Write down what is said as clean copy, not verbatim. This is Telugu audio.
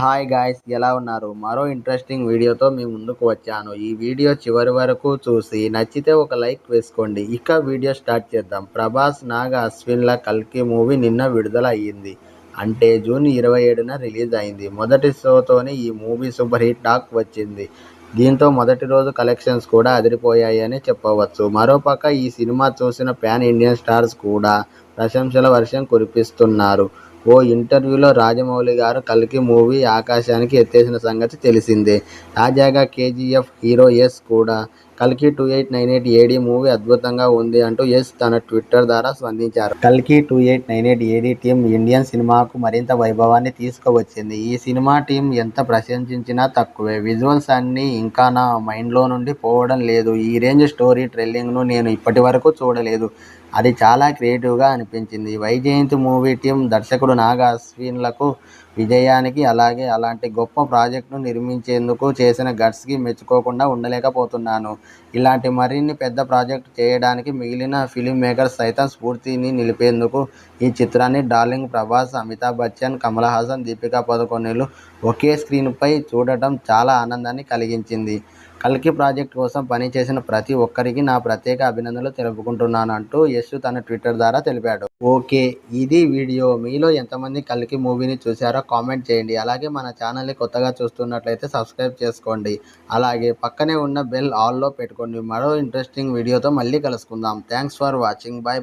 హాయ్ గాయ్స్, ఎలా ఉన్నారు? మరో ఇంట్రెస్టింగ్ వీడియోతో మీ ముందుకు వచ్చాను. ఈ వీడియో చివరి వరకు చూసి నచ్చితే ఒక లైక్ వేసుకోండి. ఇక వీడియో స్టార్ట్ చేద్దాం. ప్రభాస్, నాగ అశ్విన్ల కల్కి మూవీ నిన్న విడుదల అయ్యింది. అంటే జూన్ 27న రిలీజ్ అయింది. మొదటి షోతోనే ఈ మూవీ సూపర్ హిట్ టాక్ వచ్చింది. దీంతో మొదటి రోజు కలెక్షన్స్ కూడా అదిరిపోయాయని చెప్పవచ్చు. మరోపక్క ఈ సినిమా చూసిన పాన్ ఇండియన్ స్టార్స్ కూడా ప్రశంసల వర్షం కురిపిస్తున్నారు. ఓ ఇంటర్వ్యూలో రాజమౌళి గారు కల్కి మూవీ ఆకాశానికి ఎత్తేసిన సంగతి తెలిసిందే. తాజాగా కేజీఎఫ్ హీరో యశ్ కూడా కల్కి 2898 ఏడీ మూవీ అద్భుతంగా ఉంది అంటూ యశ్ తన ట్విట్టర్ ద్వారా స్పందించారు. కల్కి 2898 ఏడీ టీమ్ ఇండియన్ సినిమాకు మరింత వైభవాన్ని తీసుకువచ్చింది. ఈ సినిమా టీం ఎంత ప్రశంసించినా తక్కువే. విజువల్స్ అన్నీ ఇంకా నా మైండ్లో నుండి పోవడం లేదు. ఈ రేంజ్ స్టోరీ టెల్లింగ్ను నేను ఇప్పటి వరకు చూడలేదు. అది చాలా క్రియేటివ్గా అనిపించింది. వైజయంతి మూవీ టీం, దర్శకుడు నాగ అశ్విన్లకు విజయానికి, అలాగే అలాంటి గొప్ప ప్రాజెక్టును నిర్మించేందుకు చేసిన గట్స్కి మెచ్చుకోకుండా ఉండలేకపోతున్నాను. ఇలాంటి మరిన్ని పెద్ద ప్రాజెక్టు చేయడానికి మిగిలిన ఫిలిం మేకర్స్ సైతం స్ఫూర్తిని నిలిపేందుకు ఈ చిత్రాన్ని డార్లింగ్ ప్రభాస్, అమితాబ్ బచ్చన్, కమల్ హాసన్, దీపికా పదుకొణెలు ఒకే స్క్రీన్పై చూడటం చాలా ఆనందాన్ని కలిగించింది. కల్కి ప్రాజెక్ట్ కోసం పనిచేసిన ప్రతి ఒక్కరికి నా ప్రత్యేక అభినందనలు తెలుపుకుంటున్నాను అంటూ యశ్ తన ట్విట్టర్ ద్వారా తెలిపాడు. ఓకే, ఇది వీడియో. మీలో ఎంతమంది కల్కి మూవీని చూశారో కామెంట్ చేయండి. అలాగే మన ఛానల్ని కొత్తగా చూస్తున్నట్లయితే సబ్స్క్రైబ్ చేసుకోండి. అలాగే పక్కనే ఉన్న బెల్ ఆల్లో పెట్టుకోండి. మరో ఇంట్రెస్టింగ్ వీడియోతో మళ్ళీ కలుసుకుందాం. Thanks for watching. By by.